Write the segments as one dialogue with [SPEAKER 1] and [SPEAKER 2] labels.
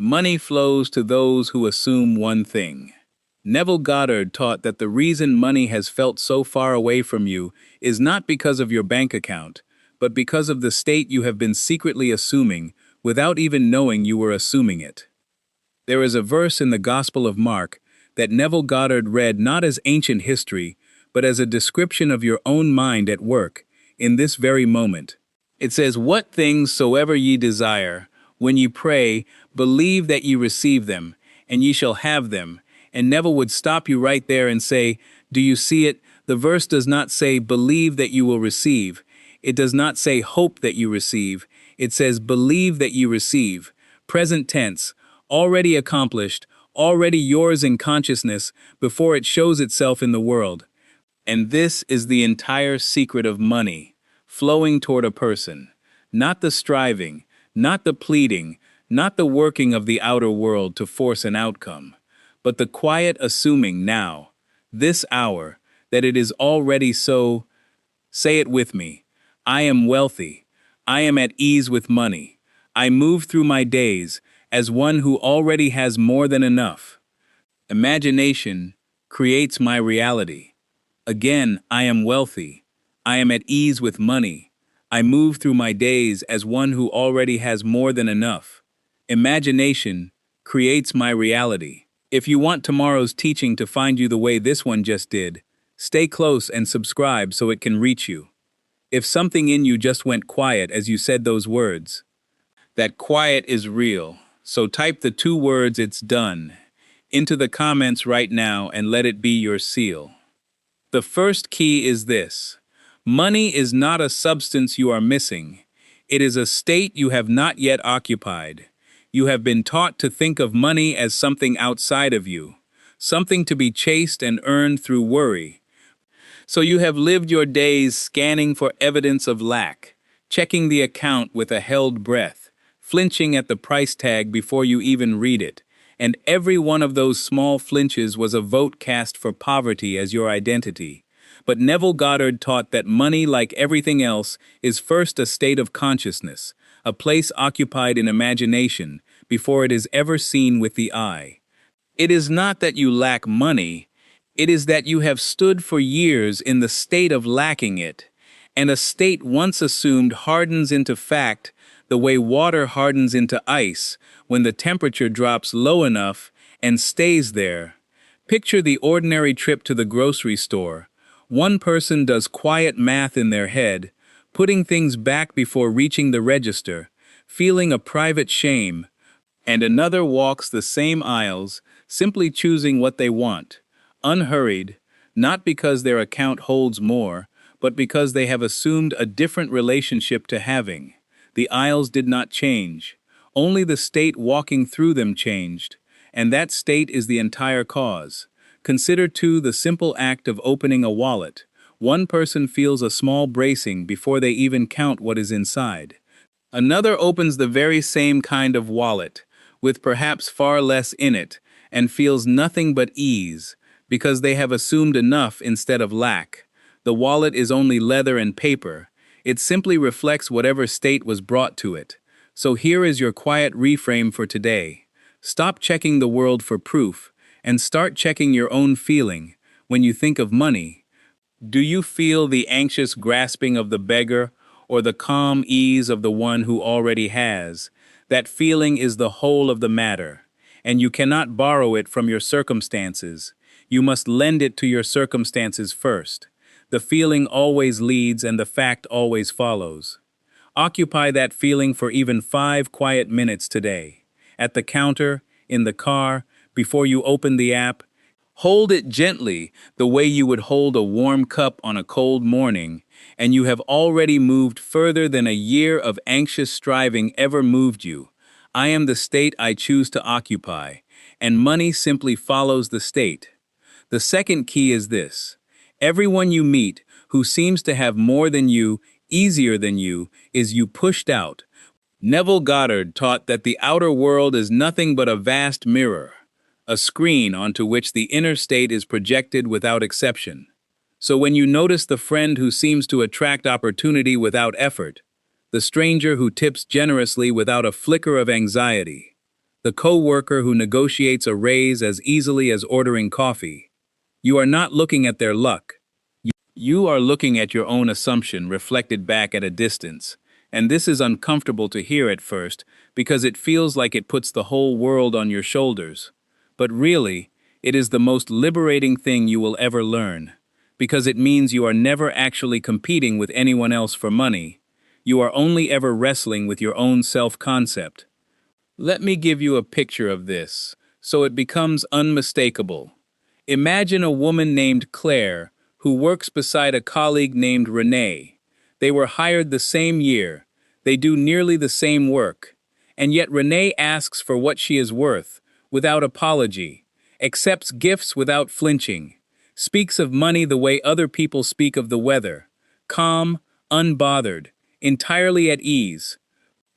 [SPEAKER 1] Money flows to those who assume one thing. Neville Goddard taught that the reason money has felt so far away from you is not because of your bank account, but because of the state you have been secretly assuming without even knowing you were assuming it. There is a verse in the Gospel of Mark that Neville Goddard read not as ancient history, but as a description of your own mind at work, in this very moment. It says, "What things soever ye desire, when ye pray, believe that ye receive them, and ye shall have them." And Neville would stop you right there and say, "Do you see it? The verse does not say, believe that you will receive. It does not say, hope that you receive. It says, believe that you receive. Present tense, already accomplished, already yours in consciousness before it shows itself in the world." And this is the entire secret of money, flowing toward a person. Not the striving, not the pleading, not the working of the outer world to force an outcome, but the quiet assuming now, this hour, that it is already so. Say it with me. I am wealthy. I am at ease with money. I move through my days as one who already has more than enough. Imagination creates my reality. Again, I am wealthy. I am at ease with money. I move through my days as one who already has more than enough. Imagination creates my reality. If you want tomorrow's teaching to find you the way this one just did, stay close and subscribe so it can reach you. If something in you just went quiet as you said those words, that quiet is real. So type the 2 words "it's done" into the comments right now and let it be your seal. The first key is this: money is not a substance you are missing. It is a state you have not yet occupied. You have been taught to think of money as something outside of you, something to be chased and earned through worry. So you have lived your days scanning for evidence of lack, checking the account with a held breath, flinching at the price tag before you even read it. And every one of those small flinches was a vote cast for poverty as your identity. But Neville Goddard taught that money, like everything else, is first a state of consciousness, a place occupied in imagination before it is ever seen with the eye. It is not that you lack money, it is that you have stood for years in the state of lacking it, and a state once assumed hardens into fact the way water hardens into ice when the temperature drops low enough and stays there. Picture the ordinary trip to the grocery store. One person does quiet math in their head, putting things back before reaching the register, feeling a private shame, and another walks the same aisles, simply choosing what they want, unhurried, not because their account holds more, but because they have assumed a different relationship to having. The aisles did not change. Only the state walking through them changed, and that state is the entire cause. Consider, too, the simple act of opening a wallet. One person feels a small bracing before they even count what is inside. Another opens the very same kind of wallet, with perhaps far less in it, and feels nothing but ease, because they have assumed enough instead of lack. The wallet is only leather and paper. It simply reflects whatever state was brought to it. So here is your quiet reframe for today. Stop checking the world for proof, and start checking your own feeling. When you think of money, do you feel the anxious grasping of the beggar, or the calm ease of the one who already has? That feeling is the whole of the matter, and you cannot borrow it from your circumstances. You must lend it to your circumstances first. The feeling always leads and the fact always follows. Occupy that feeling for even 5 quiet minutes today. At the counter, in the car, before you open the app. Hold it gently, the way you would hold a warm cup on a cold morning, and you have already moved further than a year of anxious striving ever moved you. I am the state I choose to occupy, and money simply follows the state. The second key is this: everyone you meet who seems to have more than you, easier than you, is you pushed out. Neville Goddard taught that the outer world is nothing but a vast mirror, a screen onto which the inner state is projected without exception. So when you notice the friend who seems to attract opportunity without effort, the stranger who tips generously without a flicker of anxiety, the co-worker who negotiates a raise as easily as ordering coffee. You are not looking at their luck. You are looking at your own assumption reflected back at a distance. And this is uncomfortable to hear at first because it feels like it puts the whole world on your shoulders. But really, it is the most liberating thing you will ever learn, because it means you are never actually competing with anyone else for money. You are only ever wrestling with your own self-concept. Let me give you a picture of this, so it becomes unmistakable. Imagine a woman named Claire, who works beside a colleague named Renee. They were hired the same year. They do nearly the same work. And yet Renee asks for what she is worth, without apology, accepts gifts without flinching, speaks of money the way other people speak of the weather, calm, unbothered, entirely at ease.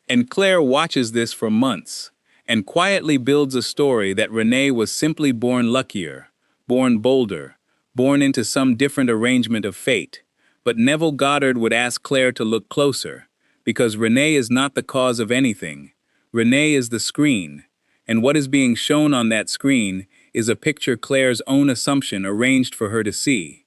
[SPEAKER 1] And Claire watches this for months, and quietly builds a story that Renee was simply born luckier, born bolder, born into some different arrangement of fate. But Neville Goddard would ask Claire to look closer, because Renee is not the cause of anything. Renee is the screen, and what is being shown on that screen is a picture Claire's own assumption arranged for her to see.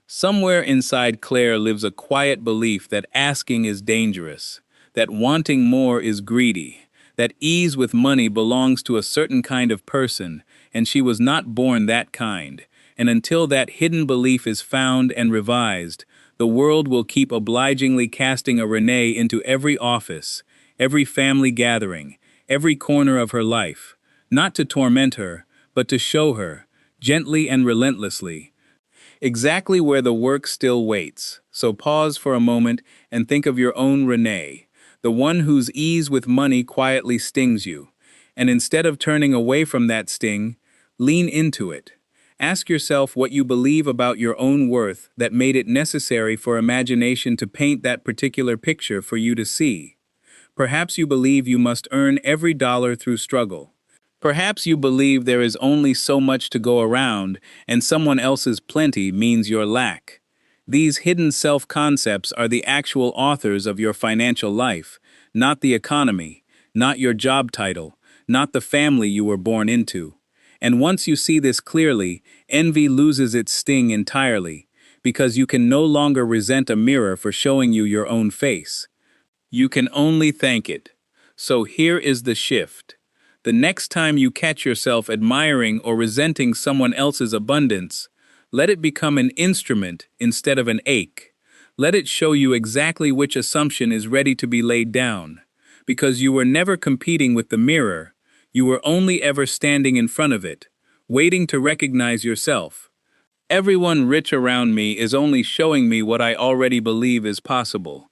[SPEAKER 1] Somewhere inside Claire lives a quiet belief that asking is dangerous, that wanting more is greedy, that ease with money belongs to a certain kind of person, and she was not born that kind. And until that hidden belief is found and revised, the world will keep obligingly casting a Renee into every office, every family gathering, every corner of her life, not to torment her, but to show her, gently and relentlessly, exactly where the work still waits. So pause for a moment and think of your own Renee, the one whose ease with money quietly stings you. And instead of turning away from that sting, lean into it. Ask yourself what you believe about your own worth that made it necessary for imagination to paint that particular picture for you to see. Perhaps you believe you must earn every dollar through struggle. Perhaps you believe there is only so much to go around, and someone else's plenty means your lack. These hidden self-concepts are the actual authors of your financial life, not the economy, not your job title, not the family you were born into. And once you see this clearly, envy loses its sting entirely, because you can no longer resent a mirror for showing you your own face. You can only thank it. So here is the shift. The next time you catch yourself admiring or resenting someone else's abundance, let it become an instrument instead of an ache. Let it show you exactly which assumption is ready to be laid down. Because you were never competing with the mirror, you were only ever standing in front of it, waiting to recognize yourself. Everyone rich around me is only showing me what I already believe is possible.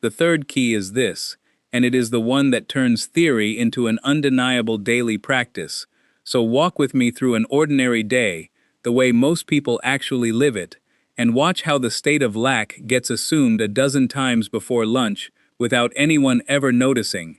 [SPEAKER 1] The third key is this, and it is the one that turns theory into an undeniable daily practice. So walk with me through an ordinary day, the way most people actually live it, and watch how the state of lack gets assumed a dozen times before lunch without anyone ever noticing.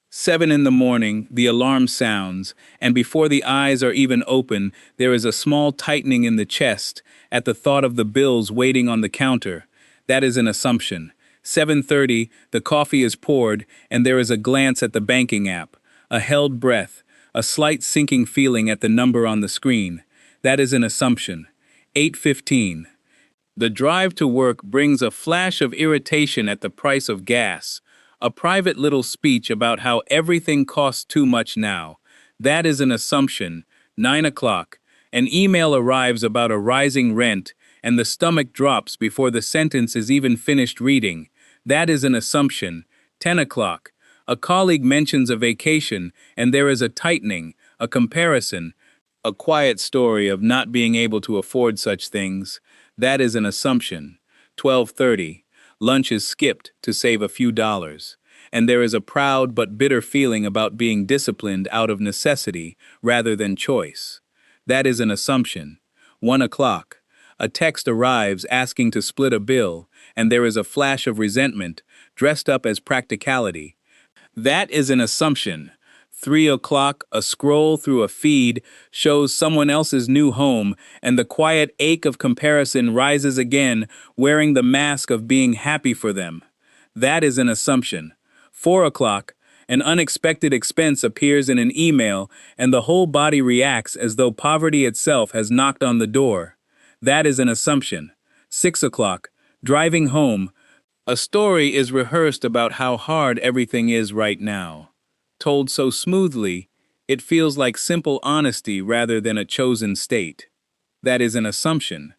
[SPEAKER 1] 7 in the morning, the alarm sounds, and before the eyes are even open, there is a small tightening in the chest at the thought of the bills waiting on the counter. That is an assumption. 7:30, the coffee is poured, and there is a glance at the banking app, a held breath, a slight sinking feeling at the number on the screen. That is an assumption. 8:15. The drive to work brings a flash of irritation at the price of gas. A private little speech about how everything costs too much now. That is an assumption. 9 o'clock. An email arrives about a rising rent, and the stomach drops before the sentence is even finished reading. That is an assumption. 10 o'clock. A colleague mentions a vacation, and there is a tightening, a comparison, a quiet story of not being able to afford such things. That is an assumption. 12:30. Lunch is skipped to save a few dollars, and there is a proud but bitter feeling about being disciplined out of necessity rather than choice. That is an assumption. 1 o'clock. A text arrives asking to split a bill, and there is a flash of resentment, dressed up as practicality. That is an assumption. 3 o'clock, a scroll through a feed shows someone else's new home, and the quiet ache of comparison rises again, wearing the mask of being happy for them. That is an assumption. 4 o'clock, An unexpected expense appears in an email, and the whole body reacts as though poverty itself has knocked on the door. That is an assumption. 6 o'clock. Driving home. A story is rehearsed about how hard everything is right now. Told so smoothly, it feels like simple honesty rather than a chosen state. That is an assumption.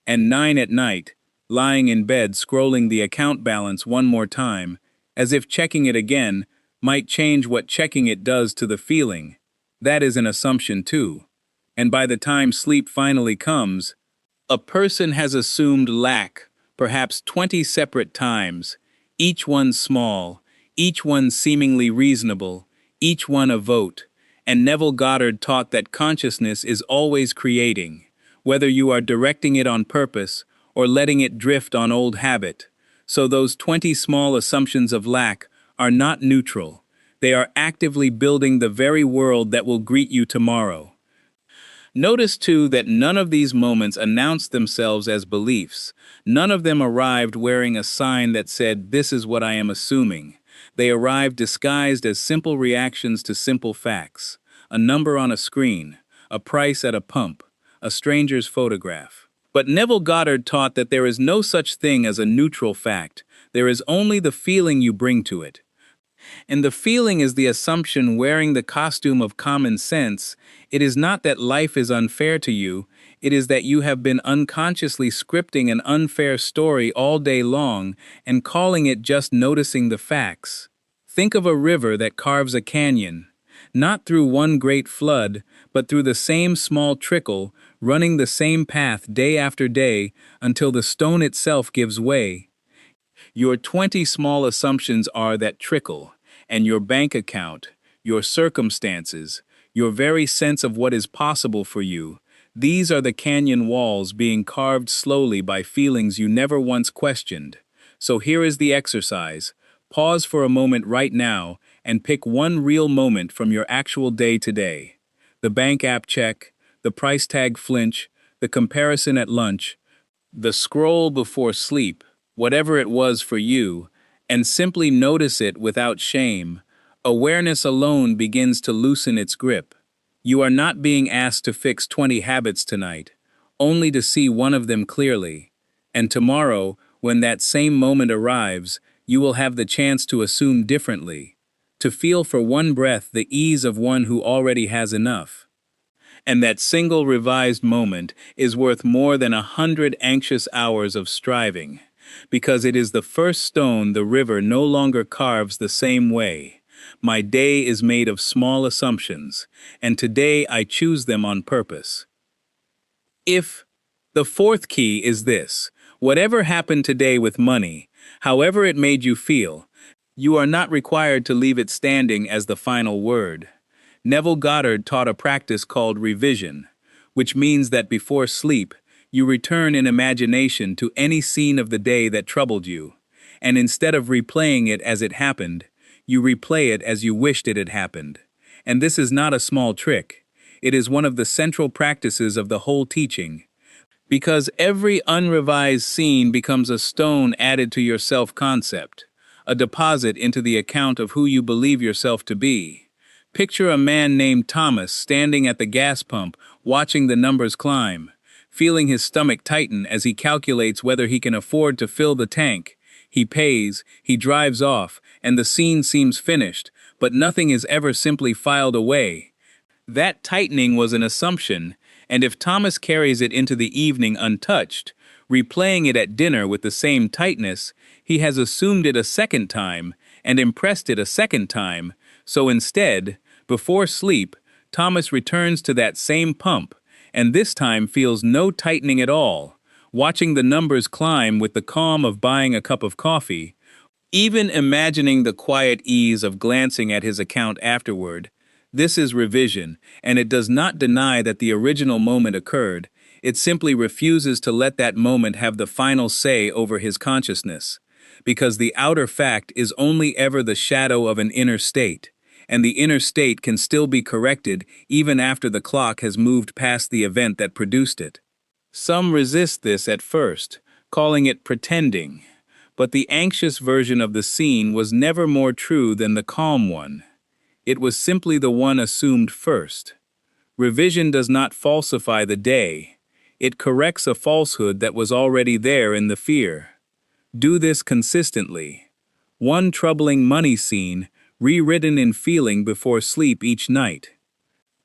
[SPEAKER 1] And 9 at night, lying in bed scrolling the account balance one more time, as if checking it again might change what checking it does to the feeling. That is an assumption too. And by the time sleep finally comes, a person has assumed lack, perhaps 20 separate times, each one small, each one seemingly reasonable, each one a vote. And Neville Goddard taught that consciousness is always creating, whether you are directing it on purpose or letting it drift on old habit. So those 20 small assumptions of lack are not neutral. They are actively building the very world that will greet you tomorrow. Notice, too, that none of these moments announced themselves as beliefs. None of them arrived wearing a sign that said, "This is what I am assuming." They arrived disguised as simple reactions to simple facts. A number on a screen, a price at a pump, a stranger's photograph. But Neville Goddard taught that there is no such thing as a neutral fact. There is only the feeling you bring to it. And the feeling is the assumption wearing the costume of common sense. It is not that life is unfair to you, it is that you have been unconsciously scripting an unfair story all day long and calling it just noticing the facts. Think of a river that carves a canyon, not through one great flood, but through the same small trickle, running the same path day after day until the stone itself gives way. Your 20 small assumptions are that trickle, and your bank account, your circumstances, your very sense of what is possible for you. These are the canyon walls being carved slowly by feelings you never once questioned. So here is the exercise. Pause for a moment right now and pick one real moment from your actual day today. The bank app check, the price tag flinch, the comparison at lunch, the scroll before sleep, whatever it was for you, and simply notice it without shame. Awareness alone begins to loosen its grip. You are not being asked to fix 20 habits tonight, only to see one of them clearly. And tomorrow, when that same moment arrives, you will have the chance to assume differently, to feel for one breath the ease of one who already has enough. And that single revised moment is worth more than 100 anxious hours of striving, because it is the first stone the river no longer carves the same way. My day is made of small assumptions, and today I choose them on purpose. The fourth key is this: whatever happened today with money, however it made you feel, you are not required to leave it standing as the final word. Neville Goddard taught a practice called revision, which means that before sleep, you return in imagination to any scene of the day that troubled you, and instead of replaying it as it happened, you replay it as you wished it had happened. And this is not a small trick. It is one of the central practices of the whole teaching, because every unrevised scene becomes a stone added to your self-concept, a deposit into the account of who you believe yourself to be. Picture a man named Thomas standing at the gas pump, watching the numbers climb, feeling his stomach tighten as he calculates whether he can afford to fill the tank. He pays, he drives off, and the scene seems finished, but nothing is ever simply filed away. That tightening was an assumption, and if Thomas carries it into the evening untouched, replaying it at dinner with the same tightness, he has assumed it a second time and impressed it a second time. So instead, before sleep, Thomas returns to that same pump, and this time feels no tightening at all, watching the numbers climb with the calm of buying a cup of coffee, even imagining the quiet ease of glancing at his account afterward. This is revision, and it does not deny that the original moment occurred. It simply refuses to let that moment have the final say over his consciousness, because the outer fact is only ever the shadow of an inner state, and the inner state can still be corrected even after the clock has moved past the event that produced it. Some resist this at first, calling it pretending. But the anxious version of the scene was never more true than the calm one. It was simply the one assumed first. Revision does not falsify the day. It corrects a falsehood that was already there in the fear. Do this consistently. One troubling money scene, rewritten in feeling before sleep each night.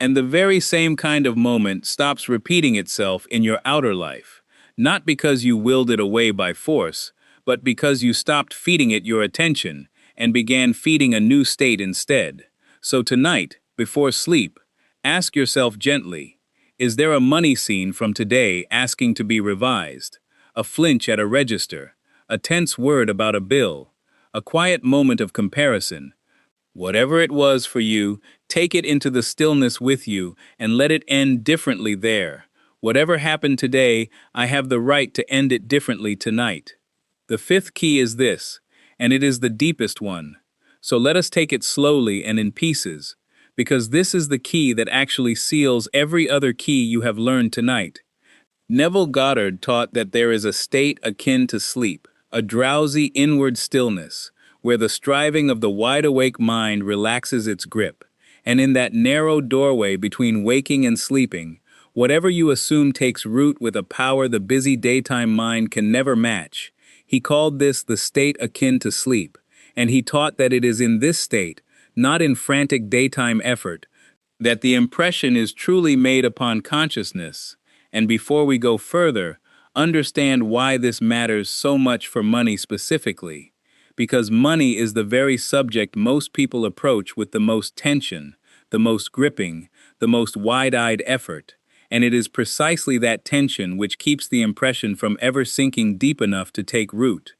[SPEAKER 1] And the very same kind of moment stops repeating itself in your outer life, not because you willed it away by force, but because you stopped feeding it your attention and began feeding a new state instead. So tonight, before sleep, ask yourself gently, is there a money scene from today asking to be revised? A flinch at a register, a tense word about a bill, a quiet moment of comparison. Whatever it was for you, take it into the stillness with you and let it end differently there. Whatever happened today, I have the right to end it differently tonight. The fifth key is this, and it is the deepest one. So let us take it slowly and in pieces, because this is the key that actually seals every other key you have learned tonight. Neville Goddard taught that there is a state akin to sleep, a drowsy inward stillness, where the striving of the wide-awake mind relaxes its grip, and in that narrow doorway between waking and sleeping, whatever you assume takes root with a power the busy daytime mind can never match. He called this the state akin to sleep, and he taught that it is in this state, not in frantic daytime effort, that the impression is truly made upon consciousness. And before we go further, understand why this matters so much for money specifically. Because money is the very subject most people approach with the most tension, the most gripping, the most wide-eyed effort, and it is precisely that tension which keeps the impression from ever sinking deep enough to take root.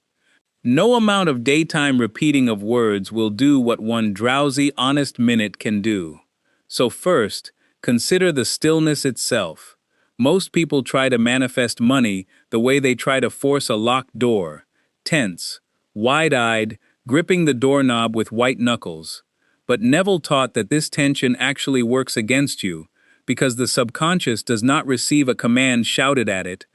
[SPEAKER 1] No amount of daytime repeating of words will do what one drowsy, honest minute can do. So first, consider the stillness itself. Most people try to manifest money the way they try to force a locked door, tense, wide-eyed, gripping the doorknob with white knuckles. But Neville taught that this tension actually works against you, because the subconscious does not receive a command shouted at it.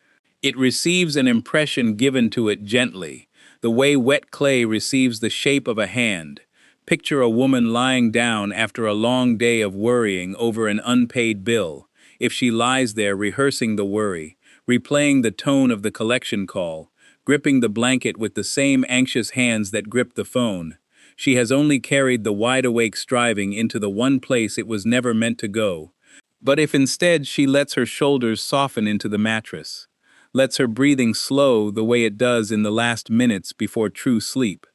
[SPEAKER 1] It receives an impression given to it gently, the way wet clay receives the shape of a hand. Picture a woman lying down after a long day of worrying over an unpaid bill. If she lies there rehearsing the worry, replaying the tone of the collection call, gripping the blanket with the same anxious hands that gripped the phone, she has only carried the wide-awake striving into the one place it was never meant to go. But if instead she lets her shoulders soften into the mattress, lets her breathing slow the way it does in the last minutes before true sleep,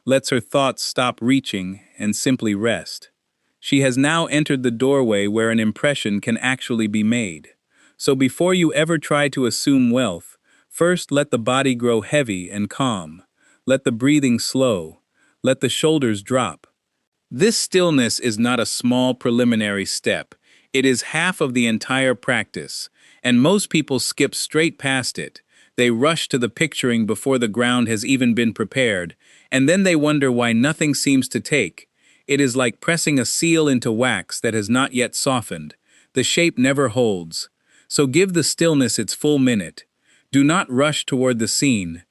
[SPEAKER 1] lets her thoughts stop reaching and simply rest, she has now entered the doorway where an impression can actually be made. So before you ever try to assume wealth, first let the body grow heavy and calm. Let the breathing slow. Let the shoulders drop. This stillness is not a small preliminary step. It is half of the entire practice, and most people skip straight past it. They rush to the picturing before the ground has even been prepared, and then they wonder why nothing seems to take. It is like pressing a seal into wax that has not yet softened. The shape never holds. So give the stillness its full minute. Do not rush toward the scene.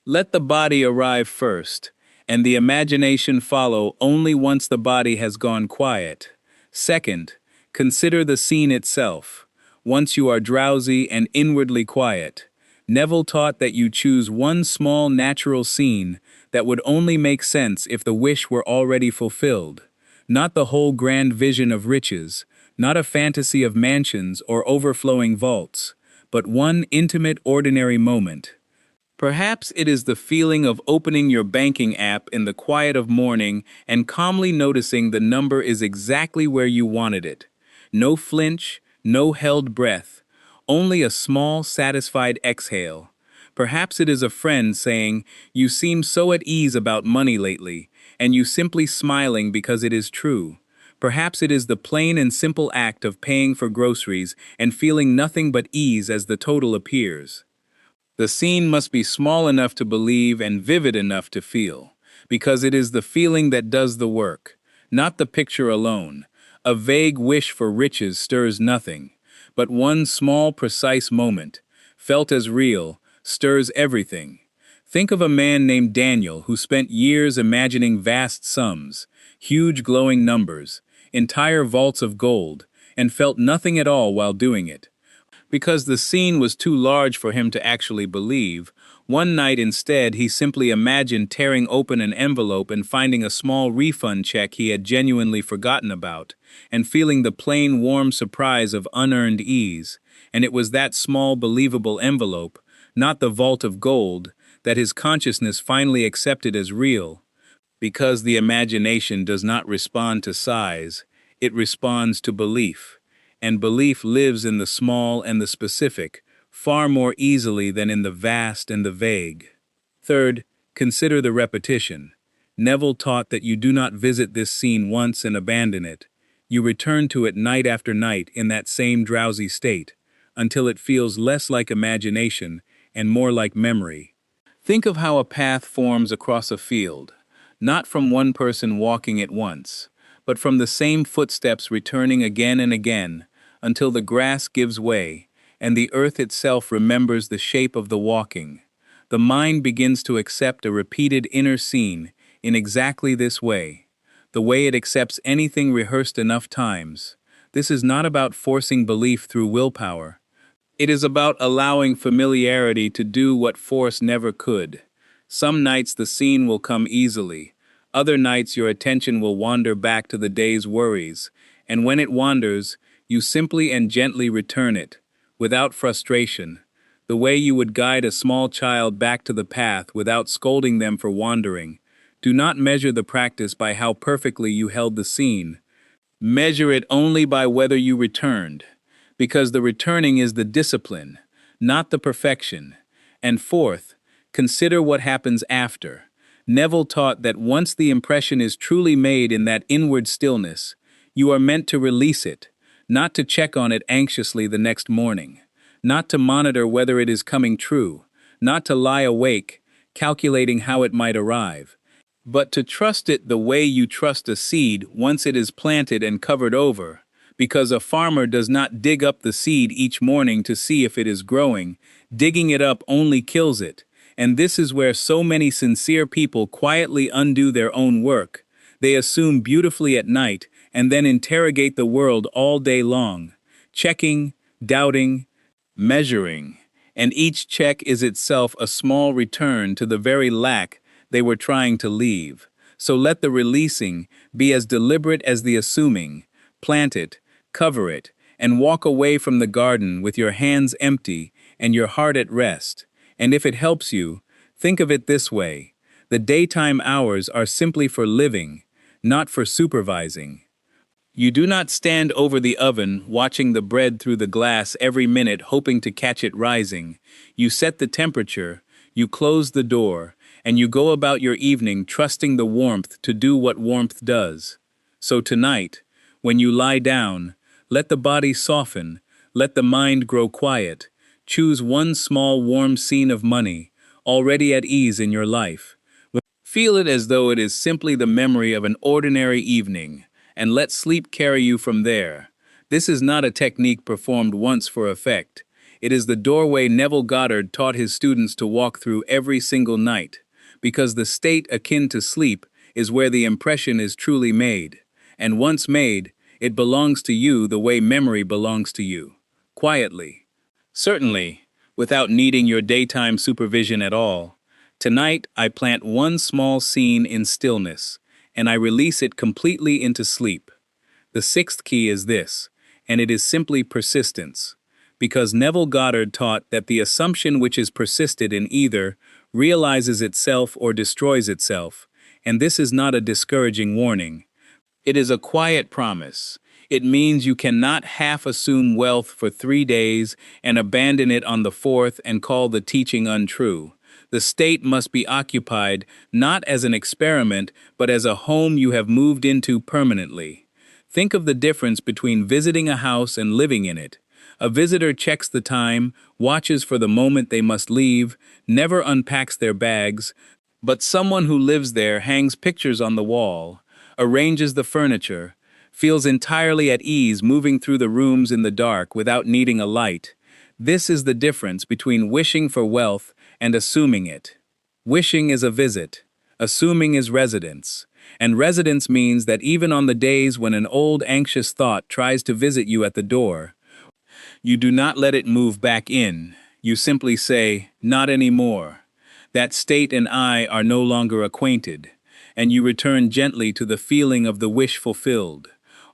[SPEAKER 1] Let the body arrive first, and the imagination follow only once the body has gone quiet. Second, consider the scene itself. Once you are drowsy and inwardly quiet, Neville taught that you choose one small natural scene that would only make sense if the wish were already fulfilled. Not the whole grand vision of riches, not a fantasy of mansions or overflowing vaults, but one intimate, ordinary moment. Perhaps it is the feeling of opening your banking app in the quiet of morning and calmly noticing the number is exactly where you wanted it. No flinch, no held breath, only a small, satisfied exhale. Perhaps it is a friend saying, "You seem so at ease about money lately," and you simply smiling because it is true. Perhaps it is the plain and simple act of paying for groceries and feeling nothing but ease as the total appears. The scene must be small enough to believe and vivid enough to feel, because it is the feeling that does the work, not the picture alone. A vague wish for riches stirs nothing, but one small, precise moment, felt as real, stirs everything. Think of a man named Daniel who spent years imagining vast sums, huge glowing numbers, entire vaults of gold, and felt nothing at all while doing it. Because the scene was too large for him to actually believe, one night instead he simply imagined tearing open an envelope and finding a small refund check he had genuinely forgotten about, and feeling the plain warm surprise of unearned ease. And it was that small believable envelope, not the vault of gold, that his consciousness finally accepted as real. Because the imagination does not respond to size, it responds to belief. And belief lives in the small and the specific, far more easily than in the vast and the vague. Third, consider the repetition. Neville taught that you do not visit this scene once and abandon it. You return to it night after night in that same drowsy state, until it feels less like imagination and more like memory. Think of how a path forms across a field, not from one person walking at once, but from the same footsteps returning again and again, until the grass gives way, and the earth itself remembers the shape of the walking. The mind begins to accept a repeated inner scene in exactly this way, the way it accepts anything rehearsed enough times. This is not about forcing belief through willpower. It is about allowing familiarity to do what force never could. Some nights the scene will come easily. Other nights your attention will wander back to the day's worries, and when it wanders, you simply and gently return it, without frustration, the way you would guide a small child back to the path without scolding them for wandering. Do not measure the practice by how perfectly you held the scene. Measure it only by whether you returned, because the returning is the discipline, not the perfection. And fourth, consider what happens after. Neville taught that once the impression is truly made in that inward stillness, you are meant to release it, not to check on it anxiously the next morning, not to monitor whether it is coming true, not to lie awake, calculating how it might arrive, but to trust it the way you trust a seed once it is planted and covered over, because a farmer does not dig up the seed each morning to see if it is growing. Digging it up only kills it. And this is where so many sincere people quietly undo their own work. They assume beautifully at night and then interrogate the world all day long, checking, doubting, measuring, and each check is itself a small return to the very lack they were trying to leave. So let the releasing be as deliberate as the assuming. Plant it, cover it, and walk away from the garden with your hands empty and your heart at rest. And if it helps you, think of it this way: the daytime hours are simply for living, not for supervising. You do not stand over the oven watching the bread through the glass every minute hoping to catch it rising. You set the temperature, you close the door, and you go about your evening trusting the warmth to do what warmth does. So tonight, when you lie down, let the body soften, let the mind grow quiet. Choose one small warm scene of money, already at ease in your life. Feel it as though it is simply the memory of an ordinary evening, and let sleep carry you from there. This is not a technique performed once for effect. It is the doorway Neville Goddard taught his students to walk through every single night, because the state akin to sleep is where the impression is truly made. And once made, it belongs to you the way memory belongs to you, quietly. Certainly, without needing your daytime supervision at all. Tonight, I plant one small scene in stillness, and I release it completely into sleep. The sixth key is this, and it is simply persistence. Because Neville Goddard taught that the assumption which is persisted in either realizes itself or destroys itself, and this is not a discouraging warning. It is a quiet promise. It means you cannot half assume wealth for 3 days and abandon it on the fourth and call the teaching untrue. The state must be occupied not as an experiment, but as a home you have moved into permanently. Think of the difference between visiting a house and living in it. A visitor checks the time, watches for the moment they must leave, never unpacks their bags, but someone who lives there hangs pictures on the wall, arranges the furniture, feels entirely at ease moving through the rooms in the dark without needing a light. This is the difference between wishing for wealth and assuming it. Wishing is a visit. Assuming is residence. And residence means that even on the days when an old anxious thought tries to visit you at the door, you do not let it move back in. You simply say, "Not anymore." That state and I are no longer acquainted, and you return gently to the feeling of the wish fulfilled,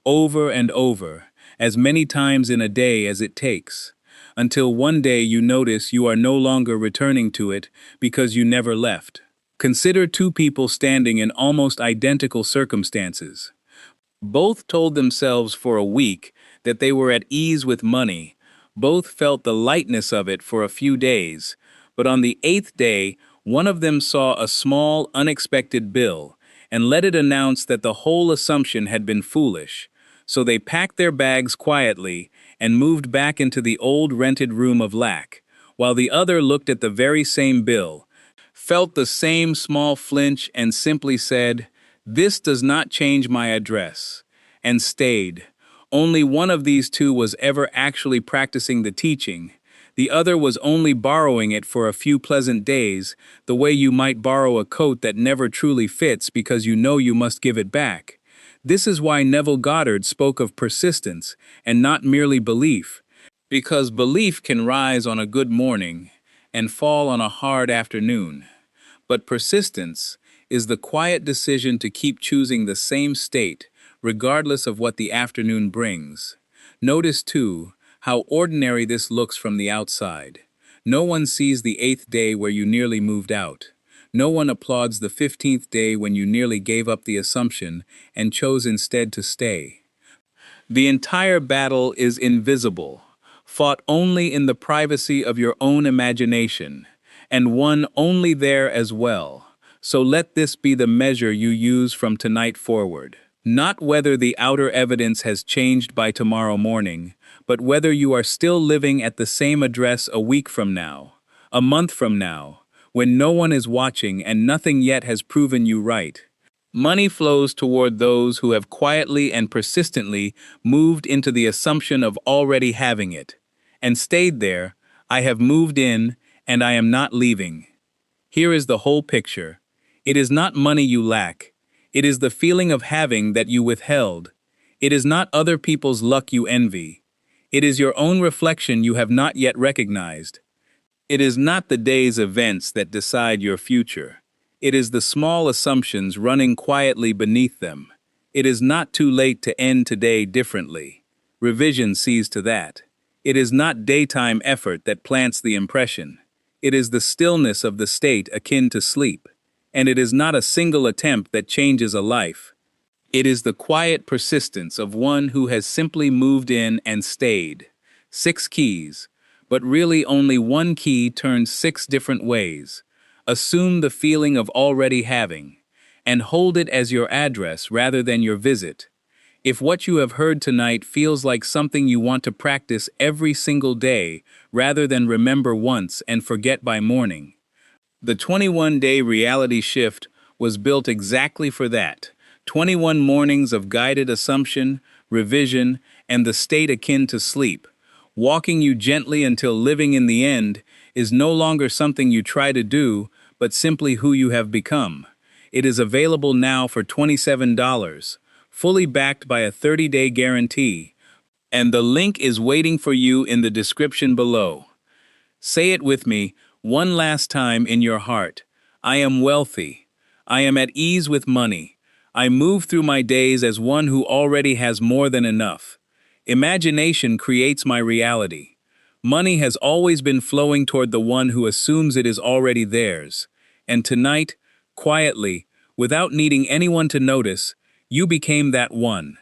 [SPEAKER 1] over and over, as many times in a day as it takes, until one day you notice you are no longer returning to it because you never left. Consider two people standing in almost identical circumstances. Both told themselves for a week that they were at ease with money. Both felt the lightness of it for a few days, but on the eighth day, one of them saw a small, unexpected bill and let it announce that the whole assumption had been foolish. So they packed their bags quietly and moved back into the old rented room of lack, while the other looked at the very same bill, felt the same small flinch, and simply said, "This does not change my address," and stayed. Only one of these two was ever actually practicing the teaching. The other was only borrowing it for a few pleasant days, the way you might borrow a coat that never truly fits because you know you must give it back. This is why Neville Goddard spoke of persistence and not merely belief, because belief can rise on a good morning and fall on a hard afternoon. But persistence is the quiet decision to keep choosing the same state, regardless of what the afternoon brings. Notice, too, how ordinary this looks from the outside. No one sees the 8th day where you nearly moved out. No one applauds the 15th day when you nearly gave up the assumption and chose instead to stay. The entire battle is invisible, fought only in the privacy of your own imagination, and won only there as well. So let this be the measure you use from tonight forward. Not whether the outer evidence has changed by tomorrow morning, but whether you are still living at the same address a week from now, a month from now, when no one is watching and nothing yet has proven you right. Money flows toward those who have quietly and persistently moved into the assumption of already having it, and stayed there. I have moved in, and I am not leaving. Here is the whole picture. It is not money you lack. It is the feeling of having that you withheld. It is not other people's luck you envy. It is your own reflection you have not yet recognized. It is not the day's events that decide your future. It is the small assumptions running quietly beneath them. It is not too late to end today differently. Revision sees to that. It is not daytime effort that plants the impression. It is the stillness of the state akin to sleep. And it is not a single attempt that changes a life. It is the quiet persistence of one who has simply moved in and stayed. 6 keys, but really only one key turns 6 different ways. Assume the feeling of already having, and hold it as your address rather than your visit. If what you have heard tonight feels like something you want to practice every single day rather than remember once and forget by morning, the 21-day reality shift was built exactly for that. 21 mornings of guided assumption, revision, and the state akin to sleep, walking you gently until living in the end is no longer something you try to do, but simply who you have become. It is available now for $27, fully backed by a 30-day guarantee, and the link is waiting for you in the description below. Say it with me one last time in your heart. I am wealthy. I am at ease with money. I move through my days as one who already has more than enough. Imagination creates my reality. Money has always been flowing toward the one who assumes it is already theirs. And tonight, quietly, without needing anyone to notice, you became that one.